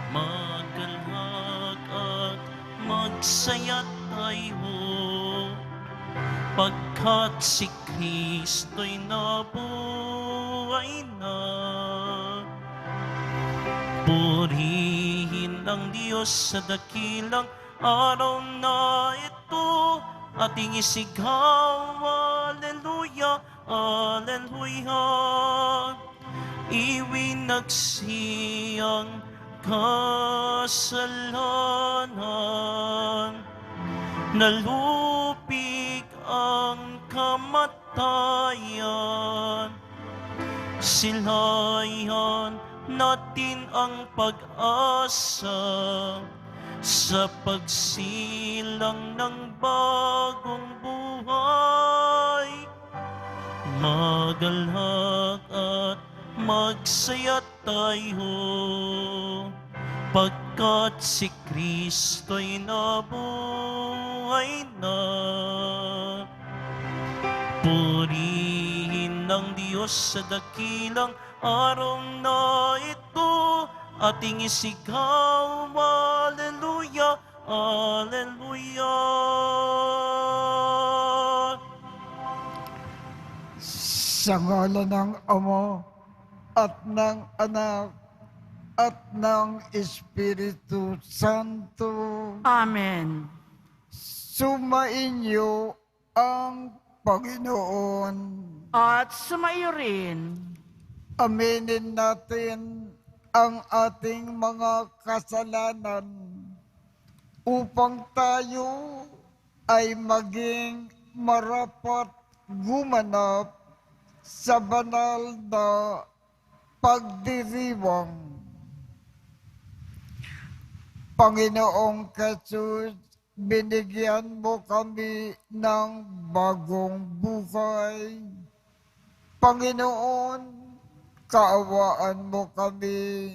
Magkalhag at magsaya tayo, pagkat si Kristo'y nabuhay na. Purihin ang Diyos sa dakilang araw na ito, ating isigaw, Alleluia, Alleluia. Iwinagsiyang kasalanan, nalupig ang kamatayan. Silayan natin ang pag-asa sa pagsilang ng bagong buhay. Magalhak at magsaya tayo, pagkat si Kristo'y nabuhay na. Purihin ng Diyos sa dakilang araw na ito, ating isigaw, Alleluia, Alleluia. Sa ngalan ng Ama at ng Anak at ng Espiritu Santo. Amen. Sumainyo ang Panginoon. At sumaiyo rin. Aminin natin ang ating mga kasalanan upang tayo ay maging marapat gumanap sa banal na pagdiriwang. Panginoong Jesus, binigyan mo kami ng bagong buhay. Panginoon, kaawaan mo kami.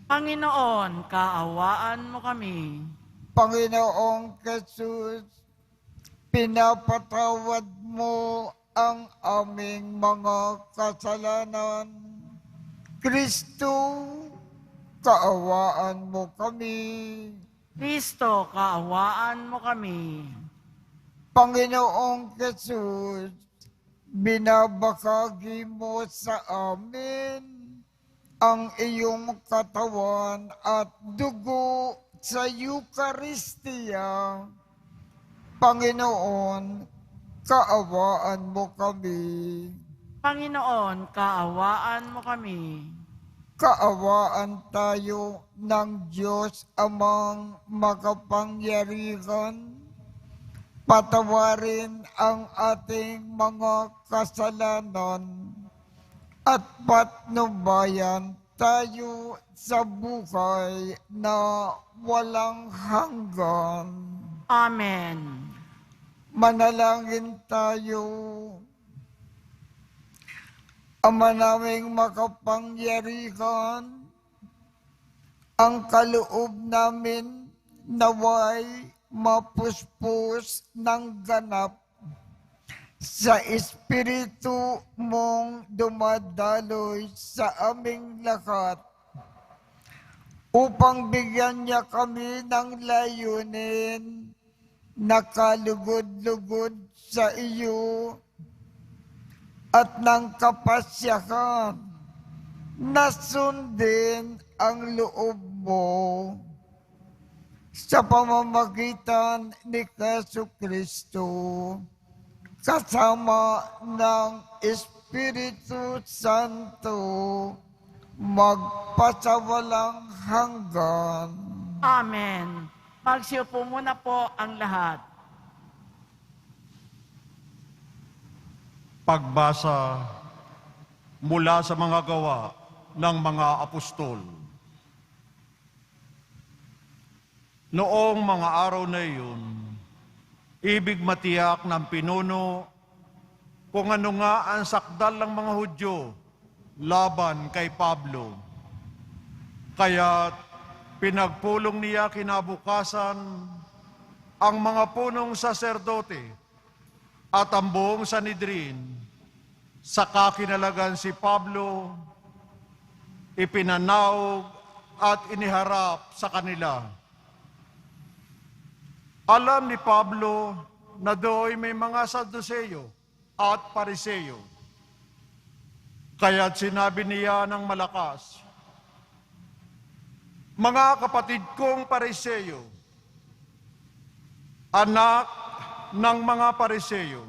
Panginoon, kaawaan mo kami. Panginoong Jesus, pinapatawad mo ang aming mga kasalanan. Kristo, kaawaan mo kami. Kristo, kaawaan mo kami. Panginoong Jesus, binabakagi mo sa amin ang iyong katawan at dugo sa Eucharistia. Panginoon, kaawaan mo kami. Panginoon, kaawaan mo kami. Kaawaan tayo ng Diyos Amang makapangyarihan. Patawarin ang ating mga kasalanan at patnubayan tayo sa buhay na walang hanggan. Amen. Manalangin tayo. Ama naming makapangyarihan, ang kaloob namin naway mapuspos ng ganap sa Espiritu mong dumadaloy sa aming lahat upang bigyan niya kami ng layunin na kalugod-lugod sa iyo at ng kapasyahan na sundin ang loob mo sa pamamagitan ni Jesucristo kasama ng Espiritu Santo magpasawalang hanggan. Amen. Magsiupo muna po ang lahat. Pagbasa mula sa mga gawa ng mga apostol. Noong mga araw na iyon, ibig matiyak ng pinuno kung ano nga ang sakdal ng mga Hudyo laban kay Pablo. Kaya't pinagpulong niya kinabukasan ang mga punong saserdote at ang buong Sanhedrin. Sa kakinalagan si Pablo, ipinanaog at iniharap sa kanila. Alam ni Pablo na do'y may mga Saduseyo at Pariseyo. Kaya't sinabi niya ng malakas, "Mga kapatid kong Pariseyo, anak ng mga Pariseyo,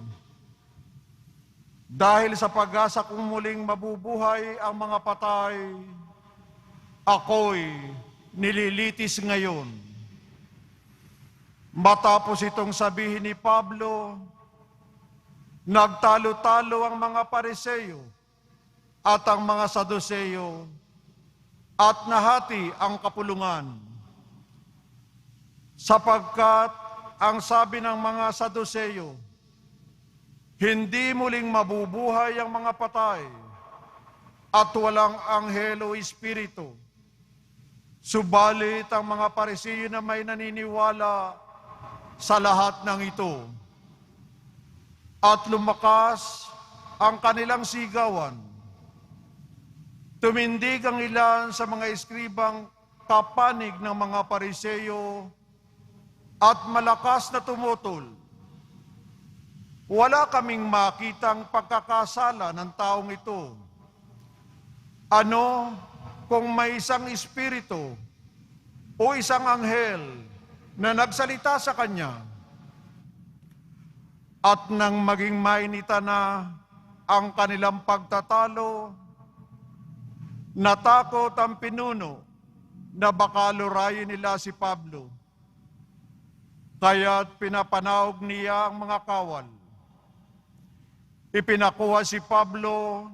dahil sa pag-asa kong muling mabubuhay ang mga patay, ako'y nililitis ngayon." Matapos itong sabihin ni Pablo, nagtalo-talo ang mga Pariseyo at ang mga Saduseyo at nahati ang kapulungan. Sapagkat ang sabi ng mga Saduseyo, hindi muling mabubuhay ang mga patay at walang anghel o espiritu. Subalit ang mga Pariseyo na may naniniwala sa lahat ng ito. At lumakas ang kanilang sigawan. Tumindig ang ilan sa mga eskribang kapanig ng mga Pariseyo at malakas na tumutol. Wala kaming makitang pagkakasala ng taong ito. Ano kung may isang espiritu o isang anghel na nagsalita sa kanya? At nang maging mainita na ang kanilang pagtatalo, natakot ang pinuno na baka lurayin nila si Pablo. Kaya't pinapanaog niya ang mga kawal. Ipinakuha si Pablo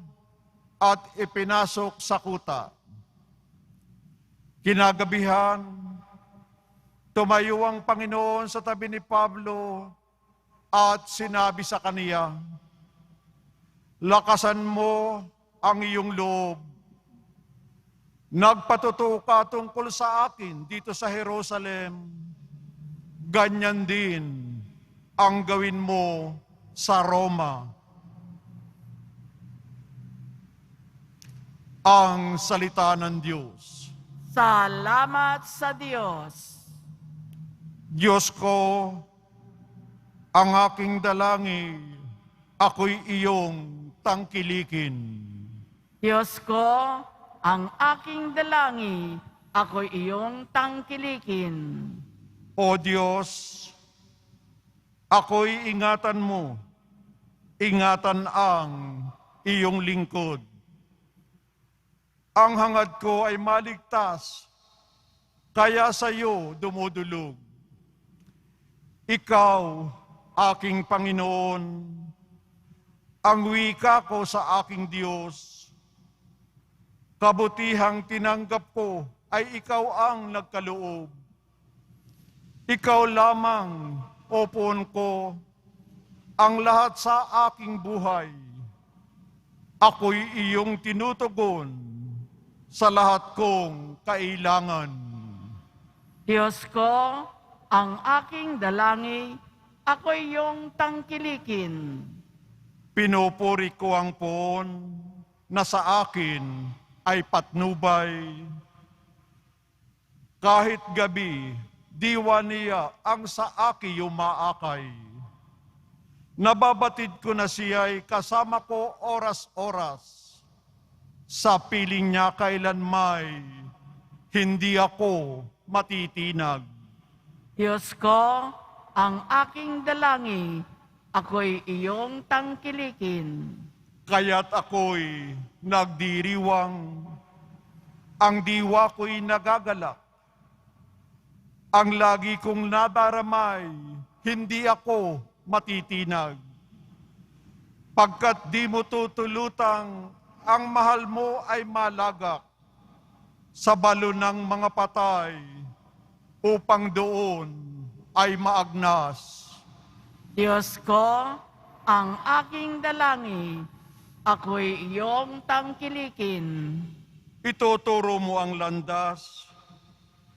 at ipinasok sa kuta. Kinagabihan, tumayo ang Panginoon sa tabi ni Pablo at sinabi sa kaniya, "Lakasan mo ang iyong loob. Nagpatuto ka tungkol sa akin dito sa Jerusalem. Ganyan din ang gawin mo sa Roma." Ang salita ng Diyos. Salamat sa Diyos. Diyos ko, ang aking dalangin, ako'y iyong tangkilikin. Diyos ko, ang aking dalangin, ako'y iyong tangkilikin. O Diyos, ako'y ingatan mo, ingatan ang iyong lingkod. Ang hangad ko ay maligtas, kaya sa iyo dumudulog. Ikaw, aking Panginoon, ang wika ko sa aking Diyos. Kabutihang tinanggap ko ay ikaw ang nagkaloob. Ikaw lamang, o Poon ko, ang lahat sa aking buhay. Ako'y iyong tinutugon sa lahat kong kailangan. Diyos ko, ang aking dalangin, ako'y iyong tangkilikin. Pinupuri ko ang Poon na sa akin ay patnubay. Kahit gabi, diwa niya ang sa akin yumaakay. Nababatid ko na siya'y kasama ko oras-oras. Sa piling niya kailanmay, hindi ako matitinag. Diyos ko, ang aking dalangin, ako'y iyong tangkilikin. Kaya't ako'y nagdiriwang, ang diwa ko'y nagagalak. Ang lagi kong nadaramay, hindi ako matitinag. Pagkat di mo tutulutang, ang mahal mo ay malagak sa balo ng mga patay upang doon ay maagnas. Diyos ko, ang aking dalangin, ako'y iyong tangkilikin. Ituturo mo ang landas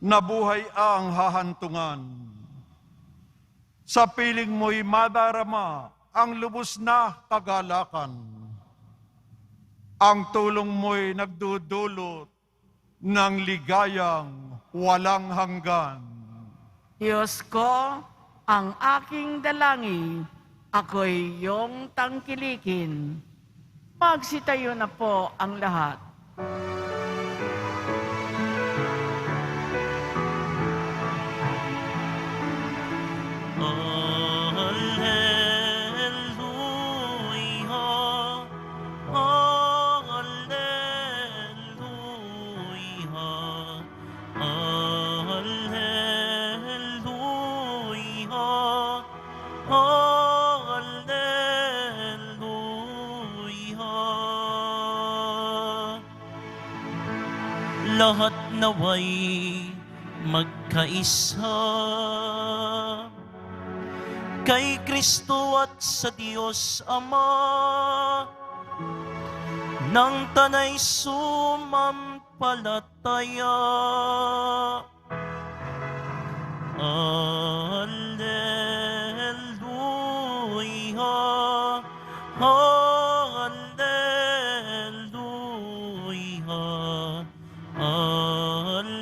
na buhay ang hahantungan. Sa piling mo'y madarama ang lubos na kagalakan. Ang tulong mo'y nagdudulot ng ligayang walang hanggan. Diyos ko, ang aking dalangin, ako'y iyong tangkilikin. Magsitayo na po ang lahat. Alleluia, Alleluia, Alleluia, Alleluia. Lahat naway magkaisa kay Kristo at sa Diyos Ama, nang tanay sumampalataya. Alleluia, Alleluia, Alleluia, Alleluia.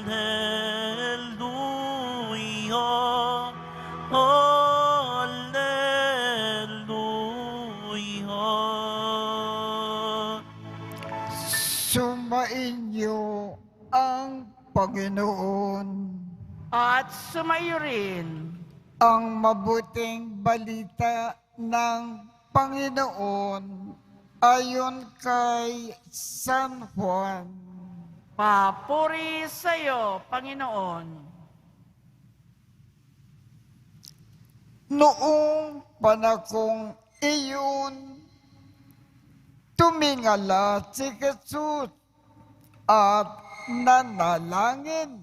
Sumainyo ang Panginoon. At sumayo rin Ang mabuting balita ng Panginoon ayon kay San Juan. papuri sa iyo, Panginoon. Noong panakong iyon, tumingala si Jesus at nanalangin.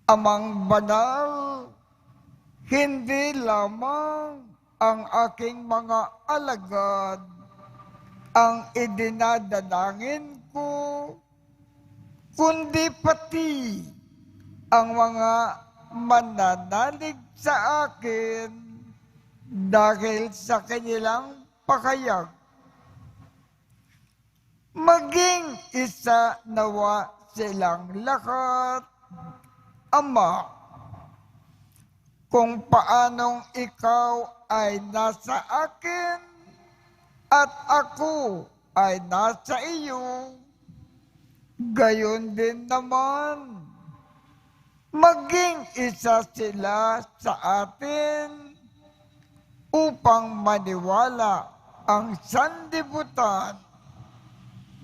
Amang banal, hindi lamang ang aking mga alagad ang idinadalangin ko, kundi pati ang mga mananalig sa akin dahil sa kanilang pakayag. Maging isa nawa silang lahat, Ama, kung paanong ikaw ay nasa akin at ako ay nasa iyo, gayon din naman, maging isa sila sa atin upang maniwala ang sanlibutan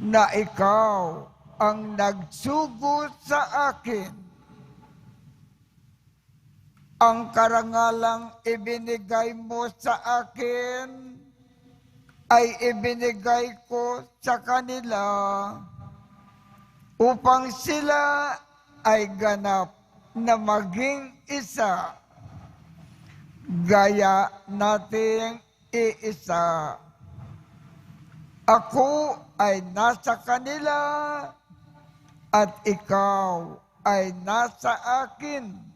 na ikaw ang nagsugo sa akin. Ang karangalang ibinigay mo sa akin ay ibinigay ko sa kanila upang sila ay ganap na maging isa, gaya nating iisa. Ako ay nasa kanila at ikaw ay nasa akin,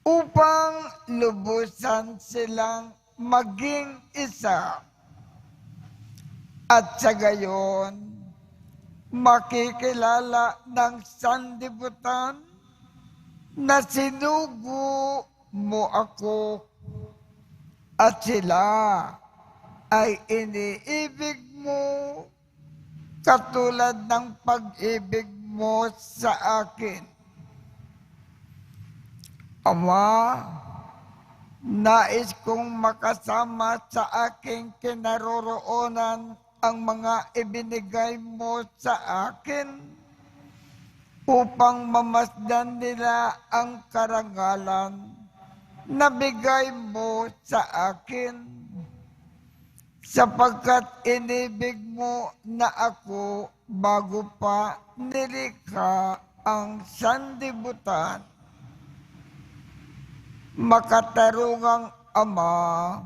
upang lubusan silang maging isa. At sa gayon, makikilala ng sanlibutan na sinugo mo ako at sila ay iniibig mo katulad ng pag-ibig mo sa akin. Ama, nais kong makasama sa aking kinaroroonan ang mga ibinigay mo sa akin upang mamasdan nila ang karangalan na bigay mo sa akin, sapagkat inibig mo na ako bago pa nilikha ang sanlibutan. Makatarungang Ama,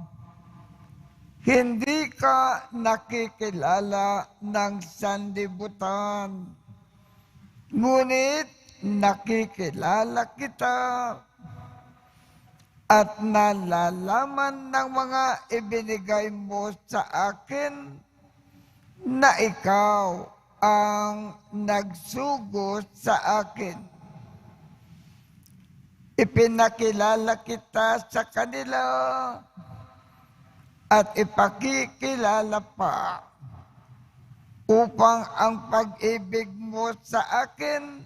hindi ka nakikilala ng sanlibutan, Ngunit nakikilala kita at nalalaman ng mga ibinigay mo sa akin na ikaw ang nagsugo sa akin. Ipinakilala kita sa kanila at ipakikilala pa upang ang pag-ibig mo sa akin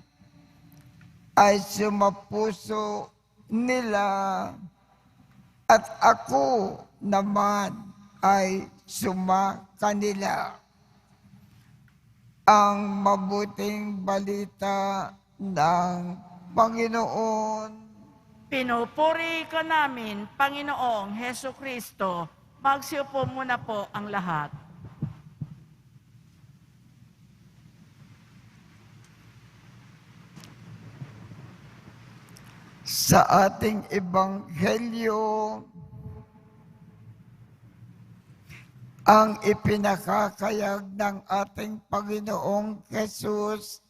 ay sumapuso nila at ako naman ay sumakanila. Ang mabuting balita ng Panginoon. Pinupuri ka namin, Panginoong Heso Kristo. Magsiupo muna po ang lahat. Sa ating ebanghelyo, ang ipinakakayag ng ating Panginoong Jesus,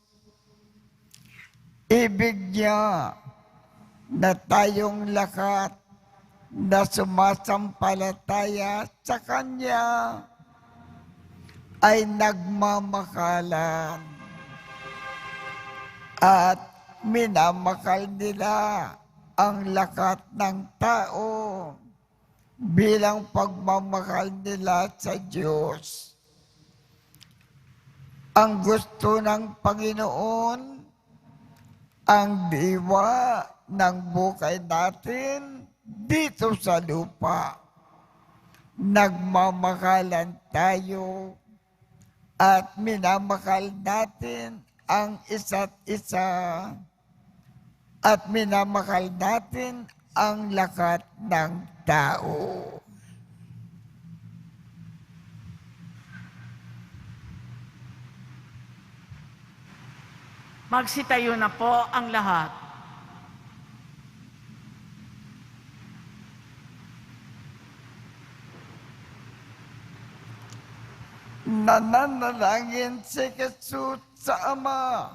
ibig niya na tayong lahat na sumasampalataya sa Kanya ay nagmamakalan at minamakal nila ang lahat ng tao bilang pagmamahal nila sa Diyos. Ang gusto ng Panginoon, ang diwa ng buhay natin dito sa lupa. Nagmamahalan tayo at minamahal natin ang isa't isa at minamahal natin ang lahat ng tao. Magsitayo na po ang lahat. Nananalangin si Jesus sa Ama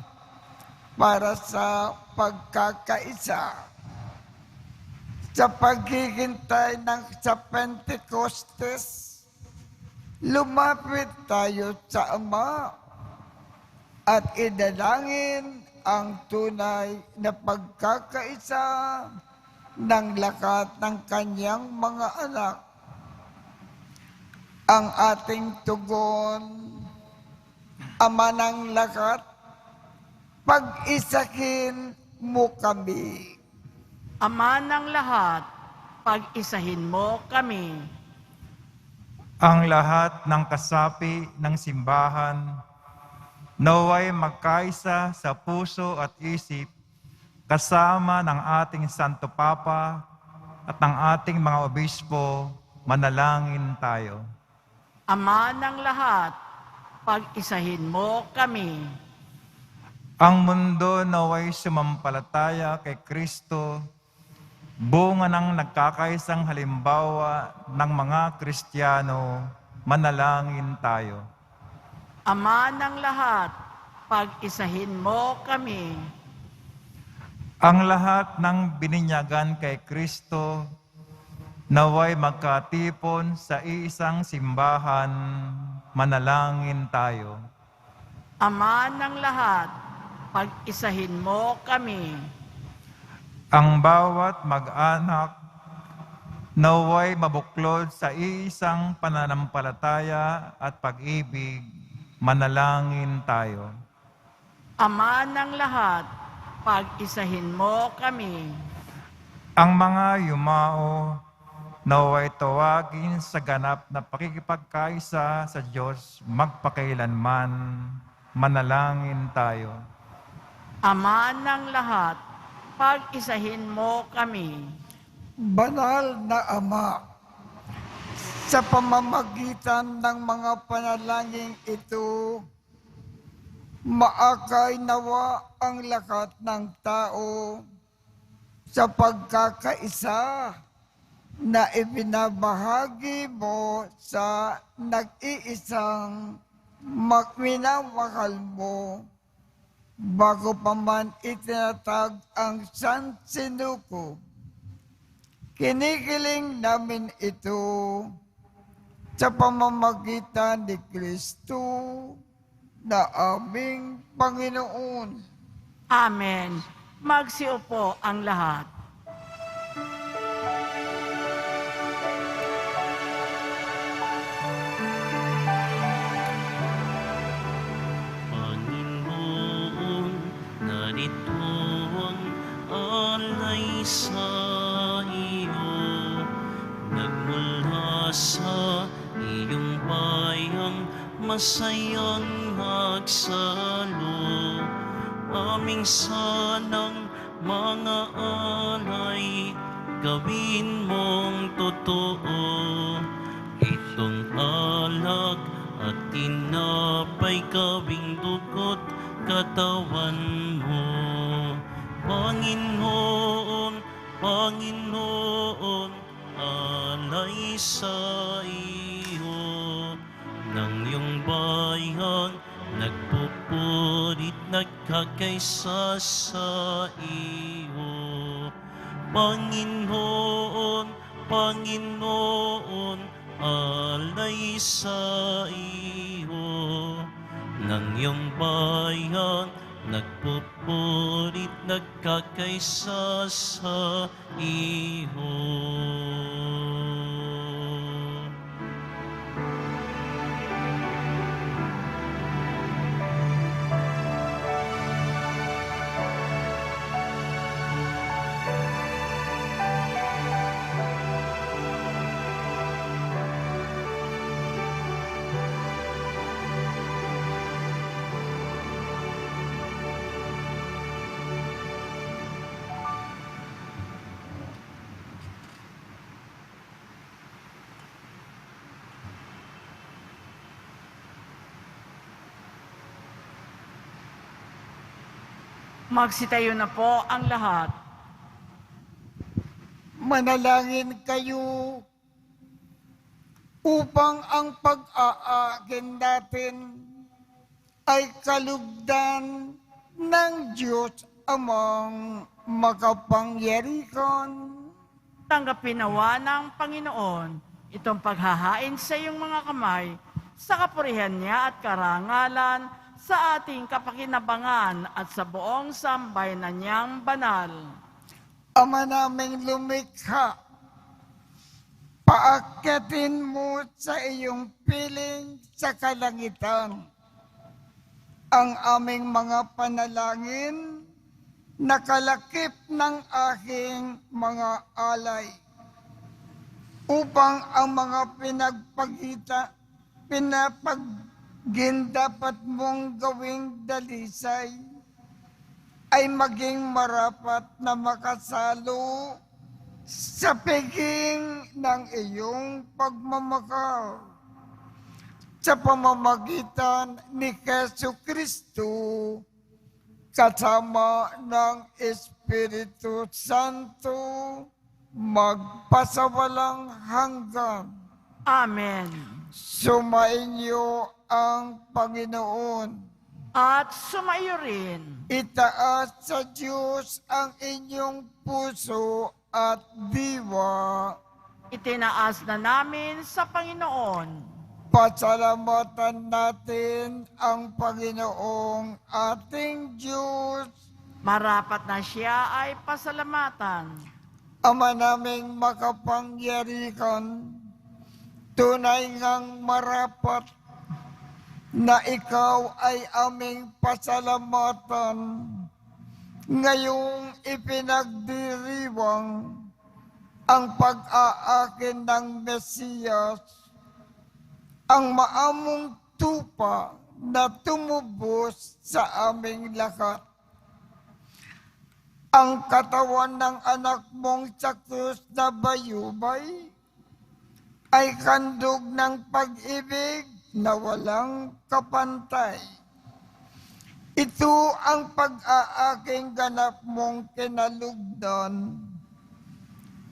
para sa pagkakaisa. Sa paghihintay sa Pentecostes, lumapit tayo sa Ama at idalangin ang tunay na pagkakaisa ng lahat ng Kanyang mga anak. Ang ating tugon, Ama ng lahat, pag-isahin mo kami. Ama ng lahat, pag-isahin mo kami. Ang lahat ng kasapi ng simbahan, naway magkaisa sa puso at isip, kasama ng ating Santo Papa at ng ating mga obispo, manalangin tayo. Ama ng lahat, pag-isahin mo kami. Ang mundo naway sumampalataya kay Kristo, bunga ng nagkakaisang halimbawa ng mga Kristiyano, manalangin tayo. Ama ng lahat, pag-isahin mo kami. Ang lahat ng bininyagan kay Kristo, naway magkatipon sa isang simbahan, manalangin tayo. Ama ng lahat, pag-isahin mo kami. Ang bawat mag-anak, naway mabuklod sa isang pananampalataya at pag-ibig, manalangin tayo. Ama ng lahat, pag-isahin mo kami. Ang mga yumao, naway tawagin sa ganap na pakikipagkaisa sa Diyos magpakailanman, manalangin tayo. Ama ng lahat, pag-isahin mo kami. Banal na Ama, sa pamamagitan ng mga panalangin ito, maakay nawa ang lahat ng tao sa pagkakaisa na ibinabahagi mo sa nag-iisang minamahal mo bago pa man itinatag ang San Sinukob, kinikiling namin ito sa pamamagitan ni Kristo na aming Panginoon. Amen. Magsiupo ang lahat. Panginoon, narito ang alay sa iyo. Nagmula sa iyong bayang masayang nagsalo. Aming sanang mga alay, gawin mong totoo. Itong alak at tinapay, gawing dugo't katawan mo. Panginoon, Panginoon, alay sa iyo. Nang iyong bayan nagpupurit, nagkakaisa sa iyo. Panginoon, Panginoon, alay sa iyo. Nang iyong bayan nagpupurit, nagkakaisa sa iyo. Magsitayo na po ang lahat. Manalangin kayo upang ang pag-aagin natin ay kalugdan ng Diyos Amang makapangyarihan. Tanggapin nawa ng Panginoon itong paghahain sa iyong mga kamay sa kapurihan niya at karangalan sa ating kapakinabangan at sa buong sambayanan niyang banal. Ama naming lumikha, paakyatin mo sa iyong piling sa kalangitan ang aming mga panalangin na kalakip ng aking mga alay upang ang mga dapat mong gawing dalisay ay maging marapat na makasalo sa piging ng iyong pagmamakal sa pamamagitan ni Jesucristo kasama ng Espiritu Santo magpasawalang hanggan. Amen. Sumainyo ang Panginoon. At sumaiyo rin. Itaas sa Diyos ang inyong puso at diwa. Itinaas na namin sa Panginoon. Pasalamatan natin ang Panginoong ating Diyos. Marapat na siya ay pasalamatan. Ama naming makapangyarihan, tunay ngang marapat na ikaw ay aming pasalamatan ngayong ipinagdiriwang ang pag-aakin ng Mesiyas, ang maamong tupa na tumubos sa aming lahat. Ang katawan ng anak mong sa krus na bayubay ay kandog ng pag-ibig na walang kapantay. Ito ang pag-aaking ganap mong kinalugdan.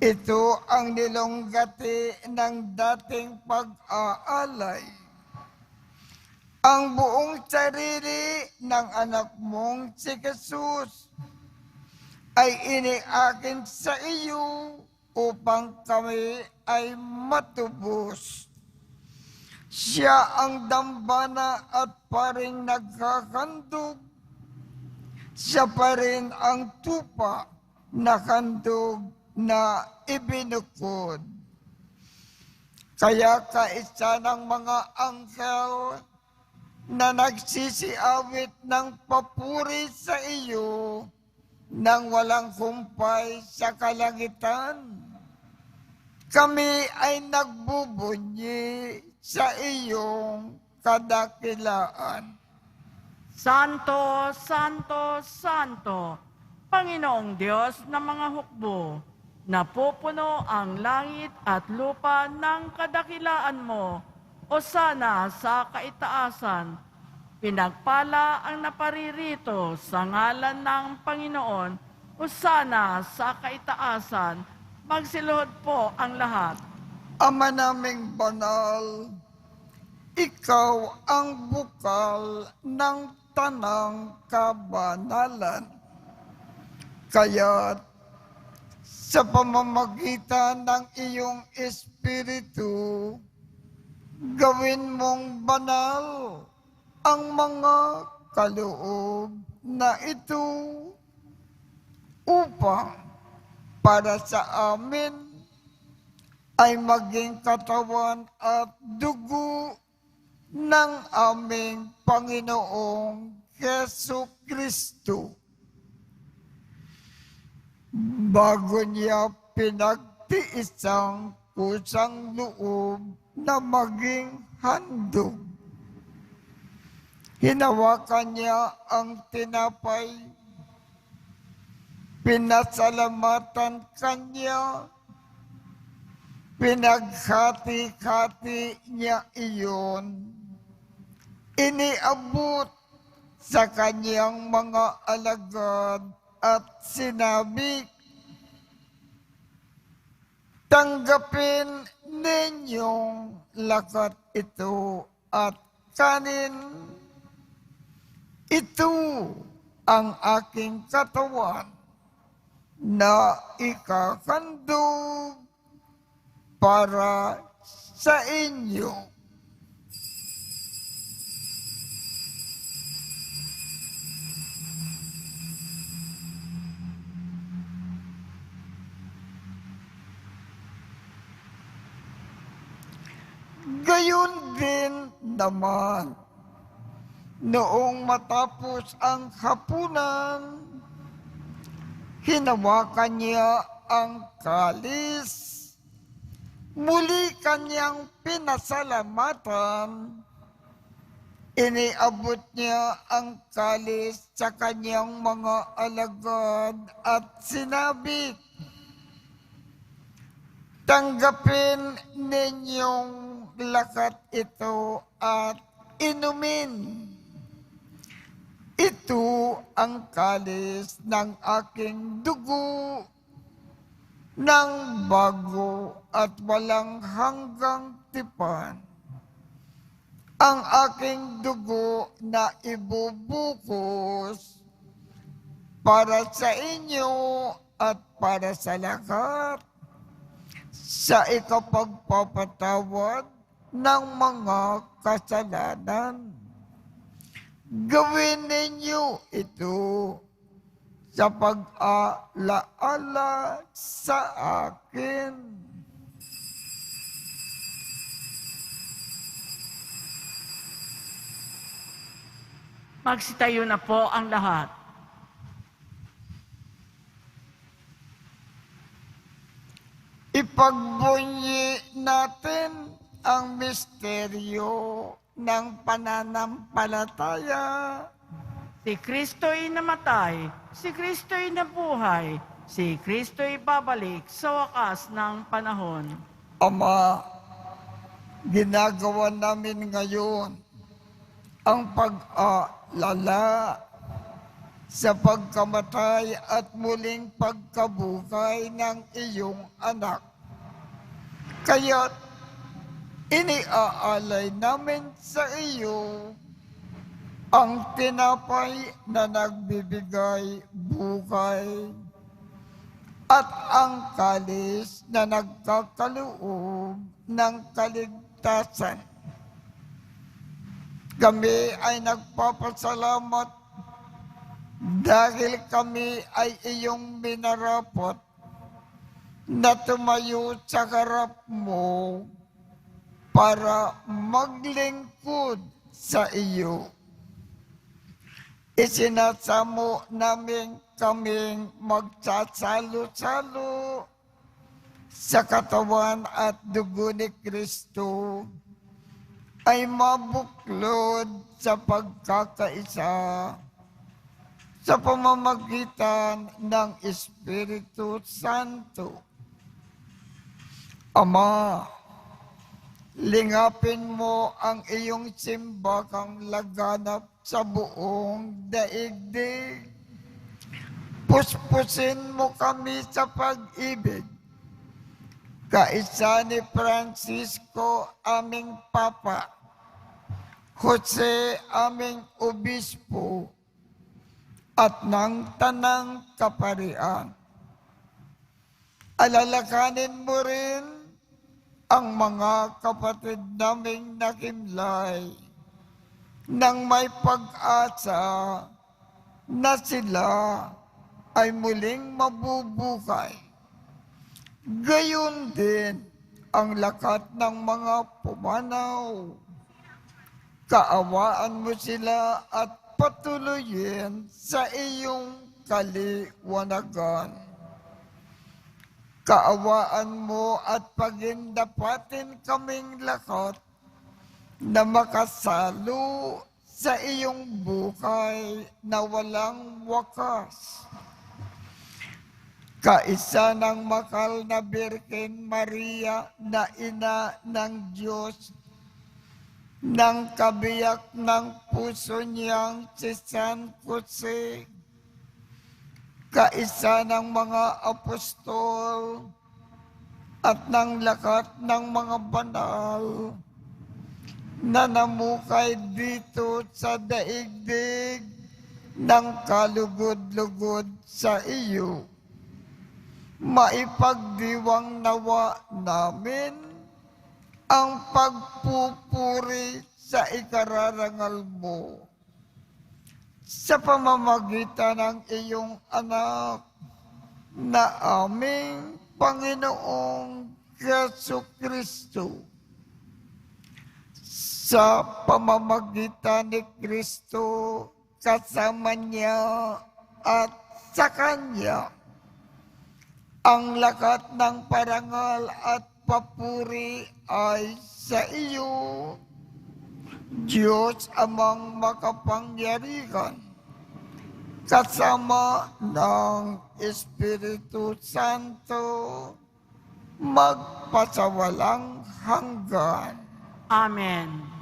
Ito ang nilonggati ng dating pag-aalay. ang buong sarili ng anak mong si Jesus ay iniakin sa iyo upang kami ay matubos. Siya ang dambana at paring nagkakandog. Siya pa rin ang tupa na kandog na ibinukod. Kaya kaisa ng mga anghel na nagsisiawit ng papuri sa iyo nang walang kumpay sa kalangitan. Kami ay nagbubunyi sa iyong kadakilaan. Santo, Santo, Santo, Panginoong Diyos ng mga hukbo, napupuno ang langit at lupa ng kadakilaan mo. Hosana sa kaitaasan, pinagpala ang naparirito sa ngalan ng Panginoon. Hosana sa kaitaasan, magsiluhod po ang lahat. Ama naming banal, ikaw ang bukal ng tanang kabanalan. Kaya't sa pamamagitan ng iyong Espiritu, gawin mong banal ang mga kaloob na ito upang para sa amin ay maging katawan at dugo ng aming Panginoong Jesucristo. Bago niya pinagtiisang kusang loob na maging handog, hinawakan niya ang tinapay, pinasalamatan kanya, pinaghati-hati niya iyon, iniabot sa kanyang mga alagad at sinabi, tanggapin ninyong lakat ito at kanin. Ito ang aking katawan na ikakandog para sa inyo. Gayon din naman, noong matapos ang hapunan, hinawakan niya ang kalis, muli kanyang pinasalamatan, iniabot niya ang kalis sa kanyang mga alagad at sinabi, tanggapin ninyong lakat ito at inumin. Ito ang kalis ng aking dugo ng bago at walang hanggang tipan. Ang aking dugo na ibubukos para sa inyo at para sa lahat sa ikapagpapatawad ng mga kasalanan. Gawin ninyo ito sa pag-alaala sa akin. Magsitayo na po ang lahat. Ipagbunyi natin ang misteryo ng pananampalataya. Si Kristo'y namatay, si Kristo'y nabuhay, si Kristo'y babalik sa wakas ng panahon. Ama, ginagawa namin ngayon ang pag-alala sa pagkamatay at muling pagkabuhay ng iyong anak. Kaya't iniaalay namin sa iyo ang tinapay na nagbibigay buhay, at ang kalis na nagkakaloob ng kaligtasan. Kami ay nagpapasalamat dahil kami ay iyong minarapat na tumayo sa harap mo para maglingkod sa iyo. Isinasamo namin kaming magsasalo-salo sa katawan at dugo ni Kristo ay mabuklod sa pagkakaisa sa pamamagitan ng Espiritu Santo. Ama, lingapin mo ang iyong simbakang laganap sa buong daigdig. Puspusin mo kami sa pag-ibig. Kaisa ni Francisco, aming Papa, Jose, aming Obispo, at ng Tanang Kaparian. Alalakanin mo rin ang mga kapatid naming nakimlay nang may pag-asa na sila ay muling mabubuhay. Gayon din ang lakat ng mga pumanaw. Kaawaan mo sila at patuloyin sa iyong kaliwanagan. Kaawaan mo at pagindapatin kaming lakat na makasalo sa iyong buhay na walang wakas. Kaisa ng makal na Birhen Maria na ina ng Diyos, ng kabiyak ng puso niyang si San Jose, kaisa ng mga apostol at ng lakat ng mga banal na namukay dito sa daigdig ng kalugod-lugod sa iyo. Maipagdiwang nawa namin ang pagpupuri sa ikararangal mo sa pamamagitan ng iyong anak na aming Panginoong Jesucristo. Sa pamamagitan ni Kristo, kasama niya at sa Kanya, ang lakat ng parangal at papuri ay sa iyo, Diyos amang makapangyarihan, kasama ng Espiritu Santo, magpasawalang hanggan. Amen.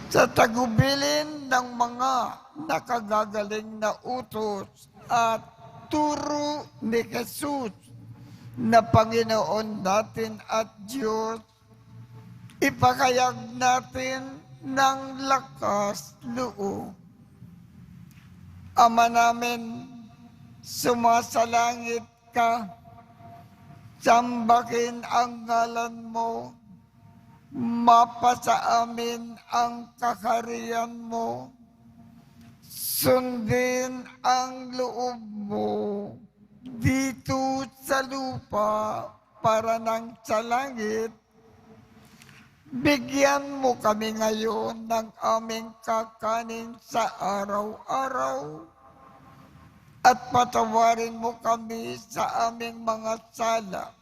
Sa tagubilin ng mga nakagagaling na utos at turo ni Jesus na Panginoon natin at Diyos, ipakayag natin ng lakas loob. Ama namin, sumasalangit ka, sambahin ang ngalan mo, mapasa amin ang kaharian mo, sundin ang loob mo dito sa lupa para nang sa langit. Bigyan mo kami ngayon ng aming kakanin sa araw-araw at patawarin mo kami sa aming mga sala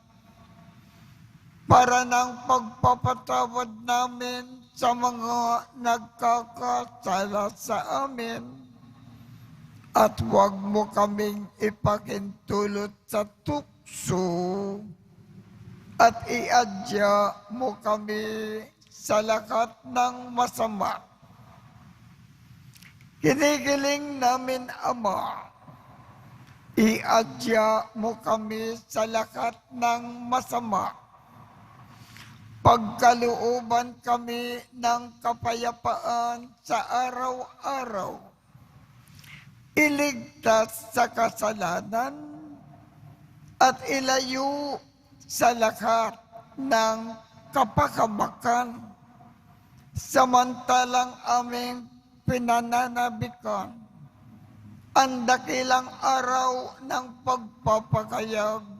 para ng pagpapatawad namin sa mga nagkakasala sa amin. At huwag mo kaming ipakintulot sa tukso at iadya mo kami sa lakat ng masama. Kinikiling namin, Ama, iadya mo kami sa lakat ng masama Pagkalooban kami ng kapayapaan sa araw-araw. Iligtas sa kasalanan at ilayo sa lahat ng kapakamakan. Samantalang aming pinananabikan ang dakilang araw ng pagpapakayag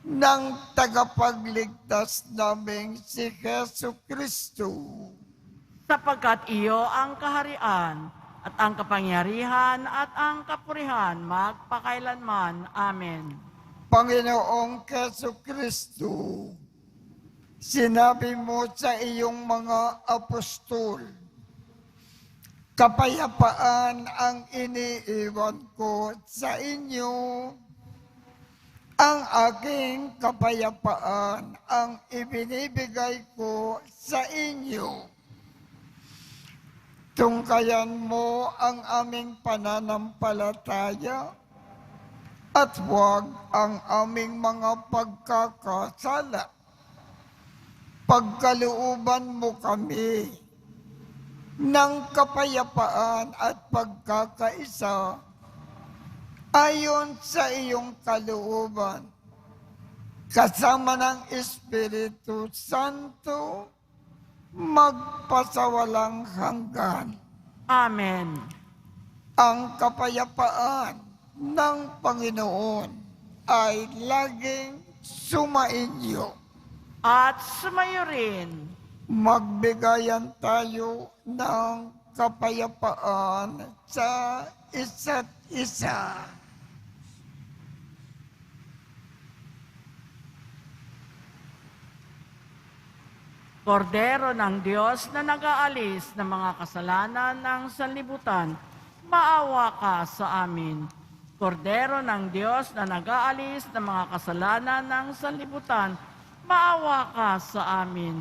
ng tagapagligtas naming si Jesu Kristo. Sapagkat iyo ang kaharian at ang kapangyarihan at ang kapurihan magpakailanman. Amen. Panginoong Jesu Kristo, sinabi mo sa iyong mga apostol, kapayapaan ang iniiwan ko sa inyo. Ang aking kapayapaan ang ibinibigay ko sa inyo. Tungkayan mo ang aming pananampalataya at huwag ang aming mga pagkakasala. Pagkalooban mo kami ng kapayapaan at pagkakaisa ayon sa iyong kalooban, kasama ng Espiritu Santo, magpasawalang hanggan. Amen. Ang kapayapaan ng Panginoon ay laging sumainyo. At sumayo rin. Magbigayan tayo ng kapayapaan sa isa't isa. Kordero ng Diyos na nag-aalis ng mga kasalanan ng sanlibutan, maawa ka sa amin. Kordero ng Diyos na nag-aalis ng mga kasalanan ng sanlibutan, maawa ka sa amin.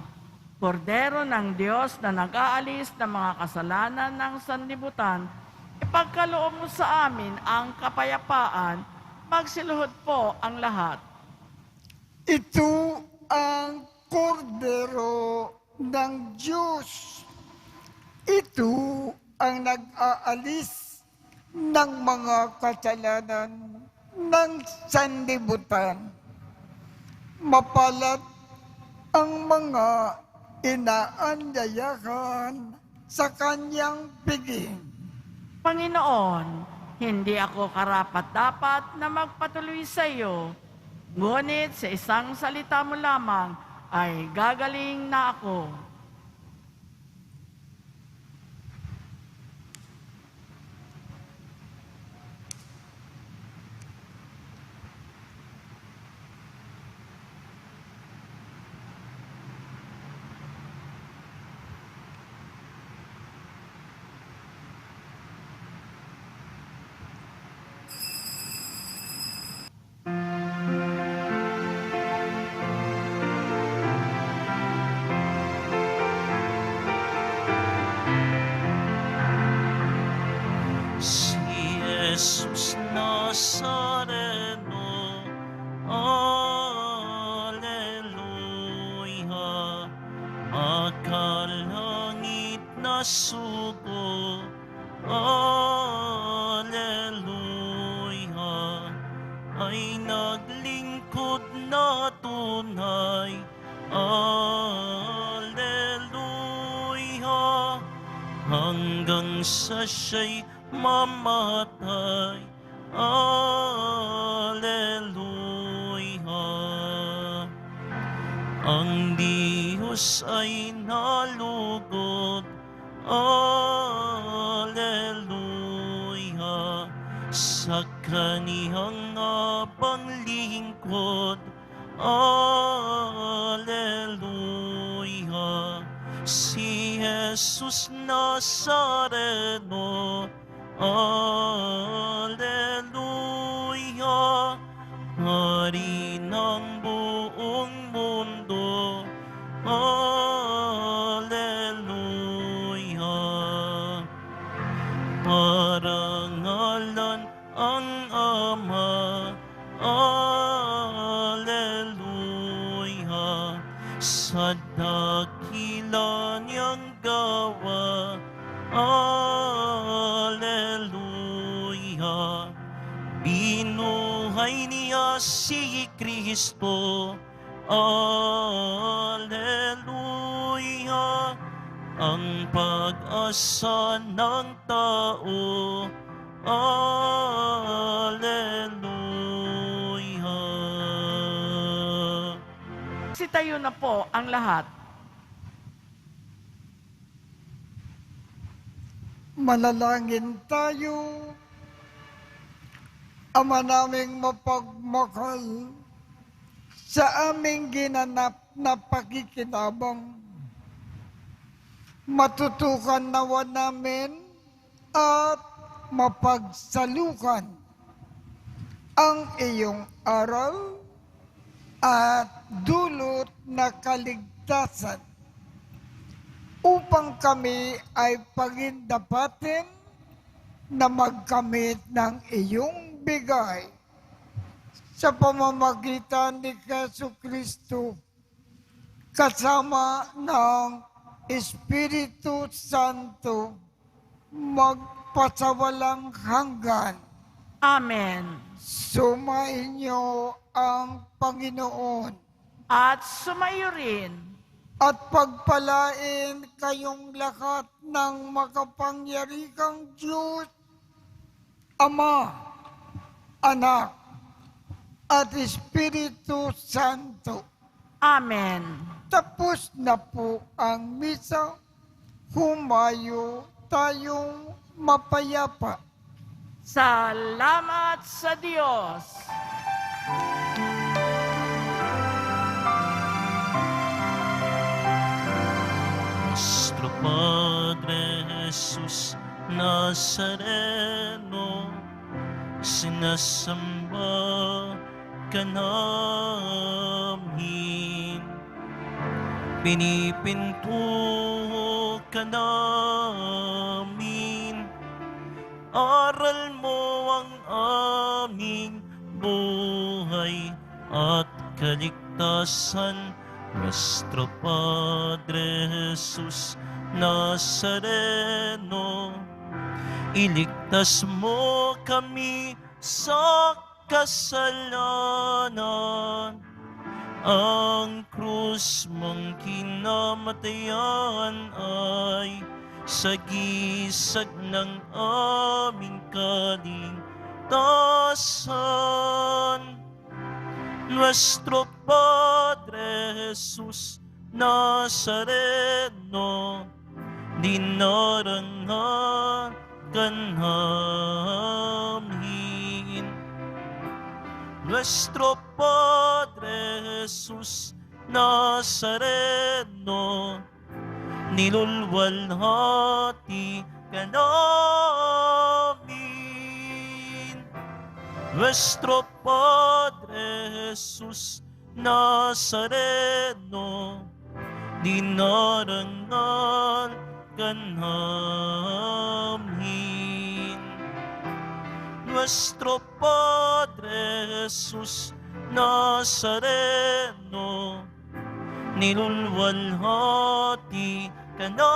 Kordero ng Diyos na nag-aalis ng mga kasalanan ng sanlibutan, ipagkaloob mo sa amin ang kapayapaan, magsiluhod po ang lahat. Ito ang kordero ng Diyos. Ito ang nag-aalis ng mga kasalanan ng sanlibutan. Mapalad ang mga inaanyayahan sa kanyang piging. Panginoon, hindi ako karapat-dapat na magpatuloy sa iyo, ngunit sa isang salita mo lamang ay gagaling na ako. Jesus Nazareno, Alleluia, makalangit na sugo, Alleluia, ay naglingkod na tunay, Alleluia, hanggang sa siya'y mamatay, Alleluia. Ang Diyos ay nalugod, Alleluia, sa kaniyang abang lingkod, Alleluia. Si Jesus Nazareno, Alleluia, Hari ng buong mundo, Alleluia. Parangalan ang Ama, Alleluia, sa dakilan niyang gawa. Alleluia. Binuhay niya si Kristo. Alleluia. Ang pag-asa ng tao. Alleluia. Sitayo na po ang lahat. Manalangin tayo. Ama naming mapagmahal, sa aming ginanap na pakikinabang, matutukan nawa namin at mapagsalukan ang iyong aral at dulot na kaligtasan upang kami ay pagindapatin na magkamit ng iyong bigay sa pamamagitan ni Jesucristo kasama ng Espiritu Santo magpasawalang hanggan. Amen. Sumainyo ang Panginoon At sumayo rin at pagpalain kayong lahat ng makapangyarihang Diyos, Ama, Anak, at Espiritu Santo. Amen. Tapos na po ang misa. Humayo tayong mapayapa. Salamat sa Diyos. Nuestro Padre Jesus Nazareno, sinasamba ka namin. Pinipinto ka namin. Aral mo ang aming buhay at kaligtasan. Nuestro Padre Jesus Nazareno, iligtas mo kami sa kasalanan. Ang krus mong kinamatayan ay sagisag ng aming kaligtasan. Nuestro Padre Jesus Nazareno, dinarangan ka namin. Nuestro Padre Jesus Nazareno, nilulwalhati ka namin. Nuestro Padre Jesus Nazareno, dinarangan ka namin. Nuestro Padre Jesus Nazareno, nilulwalhati ka namin.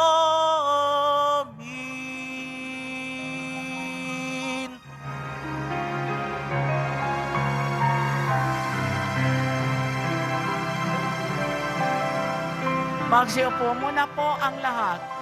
Magsiupo muna po ang lahat.